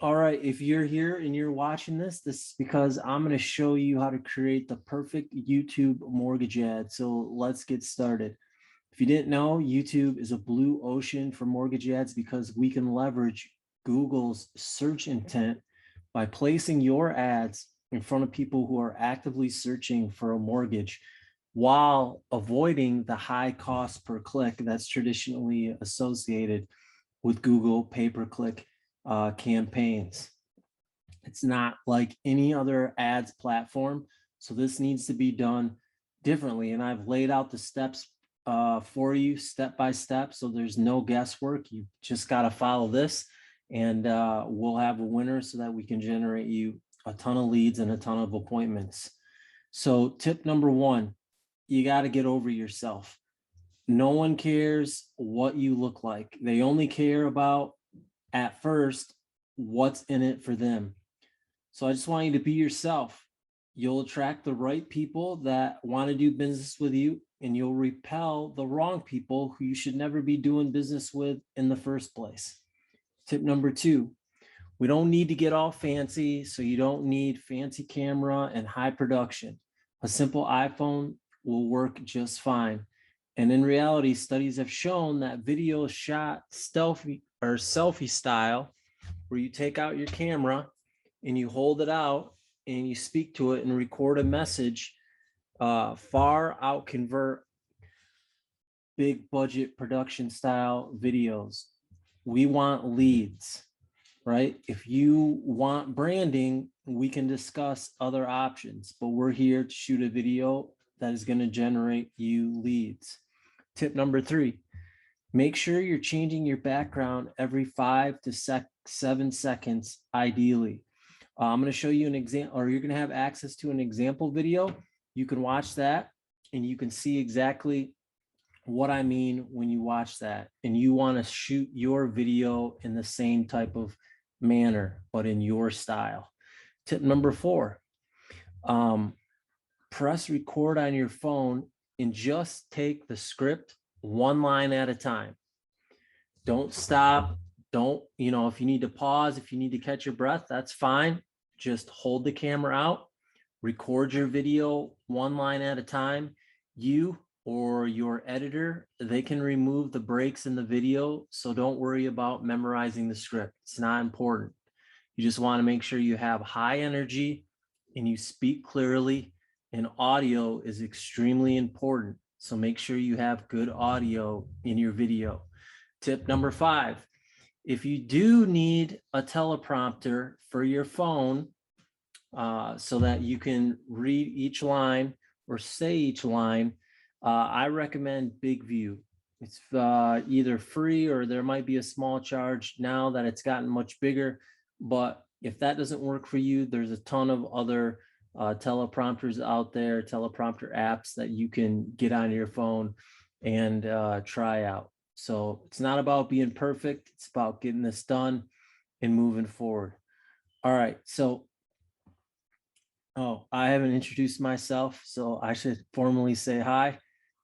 All right, if you're here and you're watching this is because I'm going to show you how to create the perfect YouTube mortgage ad. So let's get started. If you didn't know, YouTube is a blue ocean for mortgage ads because we can leverage Google's search intent by placing your ads in front of people who are actively searching for a mortgage while avoiding the high cost per click that's traditionally associated with Google pay-per-click campaigns. It's not like any other ads platform. So this needs to be done differently. And I've laid out the steps for you step by step. So there's no guesswork. You just got to follow this and we'll have a winner so that we can generate you a ton of leads and a ton of appointments. So tip number one, you got to get over yourself. No one cares what you look like. They only care about, at first, what's in it for them. So I just want you to be yourself. You'll attract the right people that want to do business with you, and you'll repel the wrong people who you should never be doing business with in the first place. Tip number two, we don't need to get all fancy, so you don't need fancy camera and high production. A simple iPhone will work just fine. And in reality, studies have shown that video shot stealthy or selfie style, where you take out your camera and you hold it out and you speak to it and record a message, far out convert big budget production style videos. We want leads, right? If you want branding, we can discuss other options, but we're here to shoot a video that is going to generate you leads. Tip number three, make sure you're changing your background every 5 to 7 seconds, ideally. I'm going to show you an example, or you're going to have access to an example video. You can watch that and you can see exactly what I mean when you watch that. And you want to shoot your video in the same type of manner, but in your style. Tip number four, press record on your phone and just take the script one line at a time. Don't stop. Don't, if you need to pause, if you need to catch your breath, that's fine. Just hold the camera out, record your video one line at a time. You or your editor, they can remove the breaks in the video. So don't worry about memorizing the script. It's not important. You just want to make sure you have high energy and you speak clearly, and audio is extremely important. So make sure you have good audio in your video. Tip number five, if you do need a teleprompter for your phone so that you can read each line or say each line, I recommend Big View. It's either free or there might be a small charge now that it's gotten much bigger. But if that doesn't work for you, there's a ton of other teleprompters out there, teleprompter apps that you can get on your phone and try out. So it's not about being perfect. It's about getting this done and moving forward. All right. So, I haven't introduced myself, so I should formally say hi.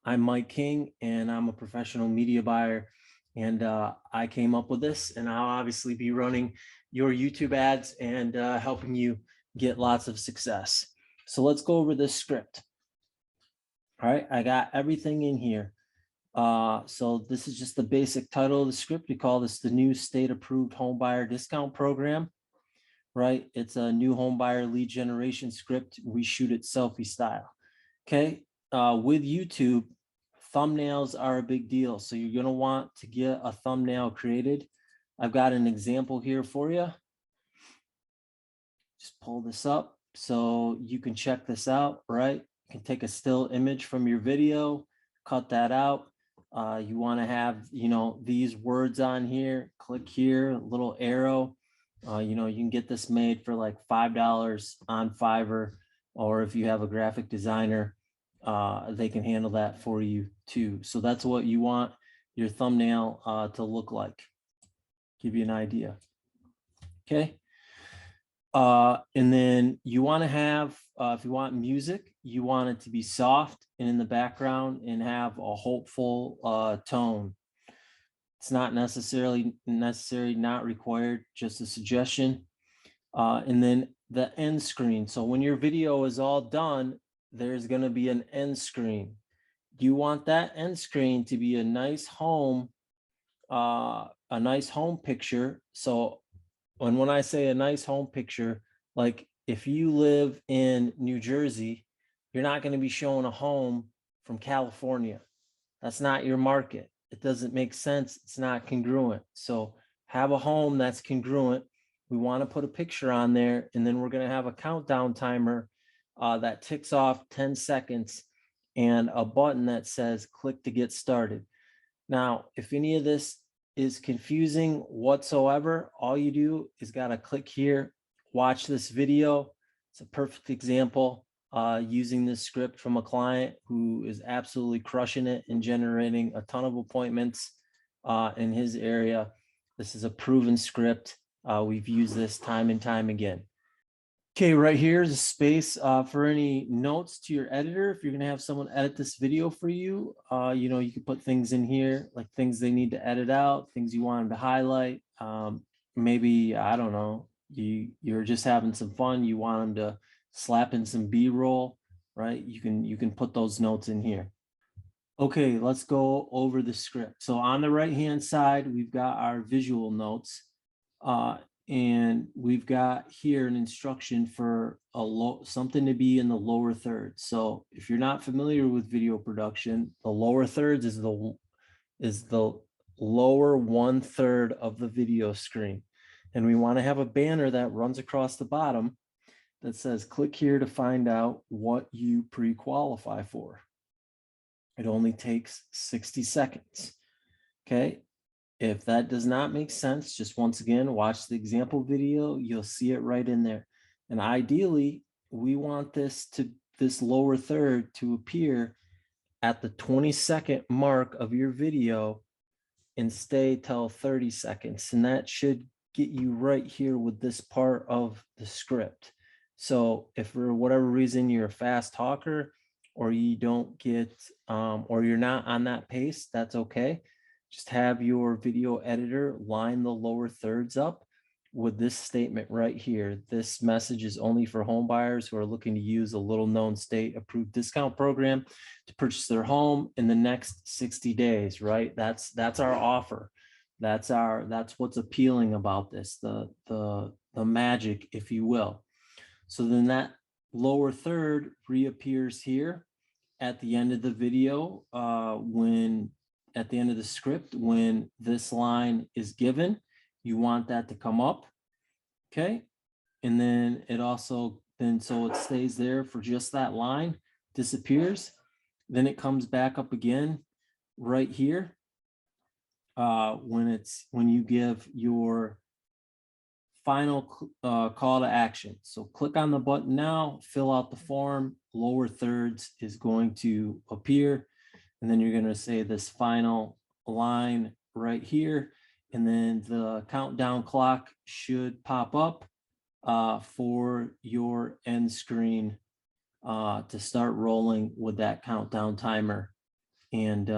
I'm Mike King, and I'm a professional media buyer. And I came up with this, and I'll obviously be running your YouTube ads and helping you get lots of success. So let's go over this script. All right, I got everything in here. So this is just the basic title of the script. We call this the new state approved home buyer discount program, right? It's a new home buyer lead generation script. We shoot it selfie style. Okay. With YouTube, thumbnails are a big deal. So you're going to want to get a thumbnail created. I've got an example here for you. Just pull this up so you can check this out, right? You can take a still image from your video, cut that out. You want to have, these words on here, click here, little arrow. You can get this made for like $5 on Fiverr, or if you have a graphic designer, they can handle that for you too. So that's what you want your thumbnail to look like. Give you an idea. Okay. And then you want to have, if you want music, you want it to be soft and in the background and have a hopeful tone. It's not necessary, not required, just a suggestion. And then the end screen. So when your video is all done, there's going to be an end screen. You want that end screen to be a nice home picture. So when I say a nice home picture, like if you live in New Jersey, you're not going to be showing a home from California. That's not your market. It doesn't make sense. It's not congruent. So have a home that's congruent. We want to put a picture on there, and then we're going to have a countdown timer that ticks off 10 seconds and a button that says click to get started. Now, if any of this is confusing whatsoever, all you do is got to click here, watch this video. It's a perfect example using this script from a client who is absolutely crushing it and generating a ton of appointments in his area. This is a proven script. We've used this time and time again. Okay, right here is a space for any notes to your editor. If you're going to have someone edit this video for you, you can put things in here, like things they need to edit out, things you want them to highlight. Maybe, I don't know, you're just having some fun. You want them to slap in some B-roll, right? You can put those notes in here. Okay, let's go over the script. So on the right-hand side, we've got our visual notes. And we've got here an instruction for something to be in the lower third. So if you're not familiar with video production, the lower thirds is the lower 1/3 of the video screen. And we want to have a banner that runs across the bottom that says, click here to find out what you pre-qualify for. It only takes 60 seconds. Okay. If that does not make sense, just once again, watch the example video. You'll see it right in there. And ideally, we want this lower third to appear at the 20-second mark of your video and stay till 30 seconds. And that should get you right here with this part of the script. So if for whatever reason you're a fast talker or you don't get, or you're not on that pace, that's okay. Just have your video editor line the lower thirds up with this statement right here. This message is only for home buyers who are looking to use a little known state approved discount program to purchase their home in the next 60 days, right? That's our offer. That's what's appealing about this, the magic, if you will. So then that lower third reappears here at the end of the video at the end of the script, when this line is given, you want that to come up. Okay. And then it also, so it stays there for just that line, disappears. Then it comes back up again right here. When you give your final call to action. So click on the button now, fill out the form, lower thirds is going to appear. And then you're going to say this final line right here. And then the countdown clock should pop up for your end screen to start rolling with that countdown timer and,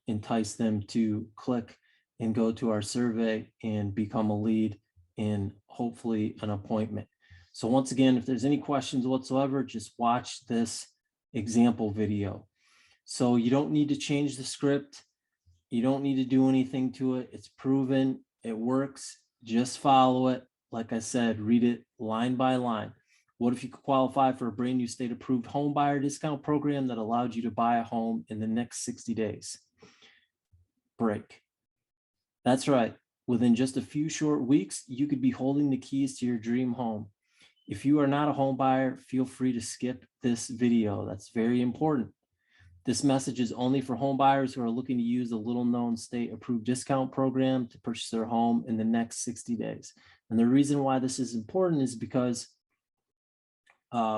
entice them to click and go to our survey and become a lead and hopefully an appointment. So once again, if there's any questions whatsoever, just watch this example video. So you don't need to change the script. You don't need to do anything to it. It's proven. It works. Just follow it. Like I said, read it line by line. What if you could qualify for a brand new state approved home buyer discount program that allowed you to buy a home in the next 60 days? Break. That's right. Within just a few short weeks, you could be holding the keys to your dream home. If you are not a home buyer, feel free to skip this video. That's very important. This message is only for home buyers who are looking to use a little known state approved discount program to purchase their home in the next 60 days. And the reason why this is important is because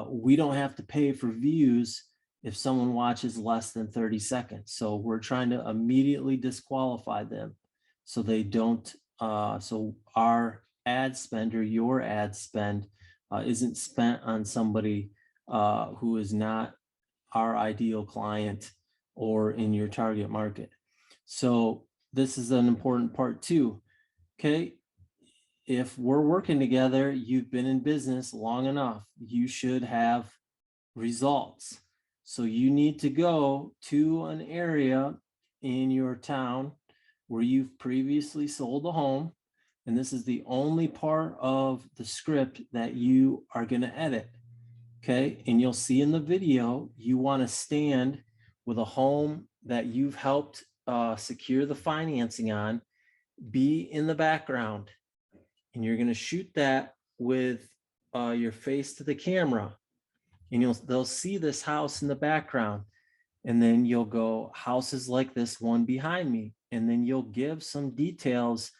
we don't have to pay for views if someone watches less than 30 seconds. So we're trying to immediately disqualify them so they don't, so our ad spend or your ad spend isn't spent on somebody who is not our ideal client or in your target market. So this is an important part too. Okay. if we're working together, you've been in business long enough, you should have results. So you need to go to an area in your town where you've previously sold a home. And this is the only part of the script that you are going to edit. Okay. And you'll see in the video, you want to stand with a home that you've helped secure the financing on, be in the background. And you're going to shoot that with your face to the camera. And they'll see this house in the background. And then you'll go, houses like this one behind me. And then you'll give some details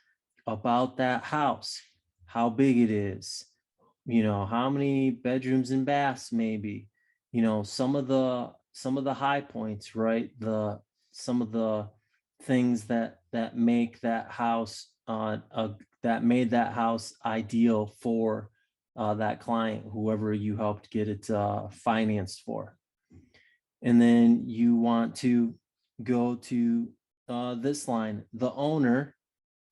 about that house, how big it is, how many bedrooms and baths, maybe, some of the high points, right? Some of the things that make that house that made that house ideal for that client, whoever you helped get it financed for. And then you want to go to this line, the owner,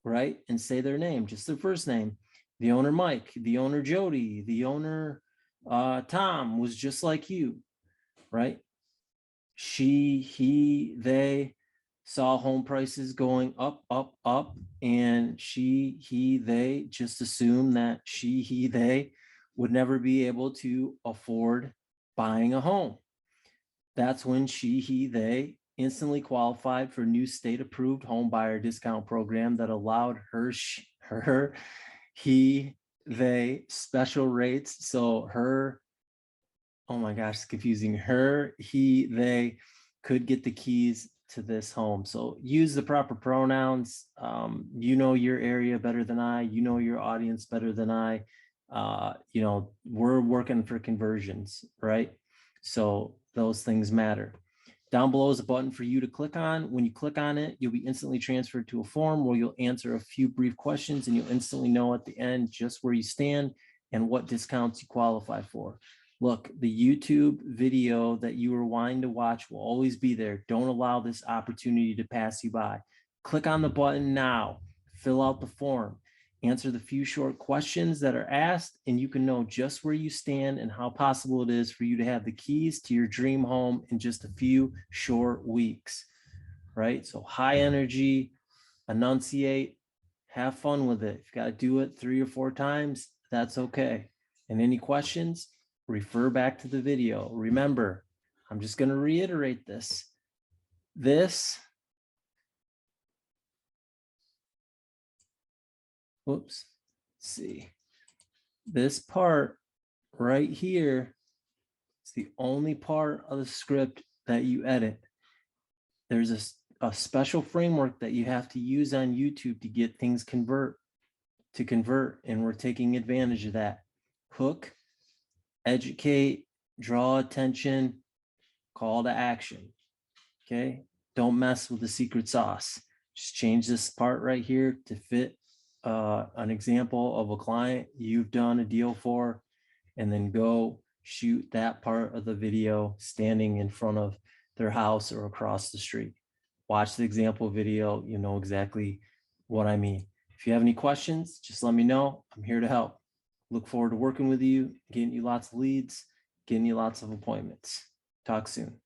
right? And say their name, just their first name. The owner, Mike, the owner, Jody, the owner, Tom, was just like you, right? She, he, they saw home prices going up, up, up, and she, he, they just assumed that she, he, they would never be able to afford buying a home. That's when she, he, they instantly qualified for new state-approved home buyer discount program that allowed her, he, they special rates. So her, oh my gosh, it's confusing. Her, he, they could get the keys to this home. So use the proper pronouns. You know your area better than I. You know your audience better than I. We're working for conversions, right? So those things matter. Down below is a button for you to click on. When you click on it, you'll be instantly transferred to a form where you'll answer a few brief questions, and you'll instantly know at the end just where you stand and what discounts you qualify for. Look, the YouTube video that you were wanting to watch will always be there. Don't allow this opportunity to pass you by. Click on the button now, fill out the form, answer the few short questions that are asked, and you can know just where you stand and how possible it is for you to have the keys to your dream home in just a few short weeks, right? So high energy, enunciate, have fun with it. If you got to do it 3 or 4 times, that's okay. And any questions, refer back to the video. Remember, I'm just going to reiterate this. Let's see. This part right here is the only part of the script that you edit. There's a special framework that you have to use on YouTube to get things convert, and we're taking advantage of that. Hook, educate, draw attention, call to action. Okay, don't mess with the secret sauce. Just change this part right here to fit an example of a client you've done a deal for, and then go shoot that part of the video standing in front of their house or across the street. Watch the example video, you know exactly what I mean. If you have any questions, just let me know. I'm here to help. Look forward to working with you, getting you lots of leads, getting you lots of appointments. Talk soon.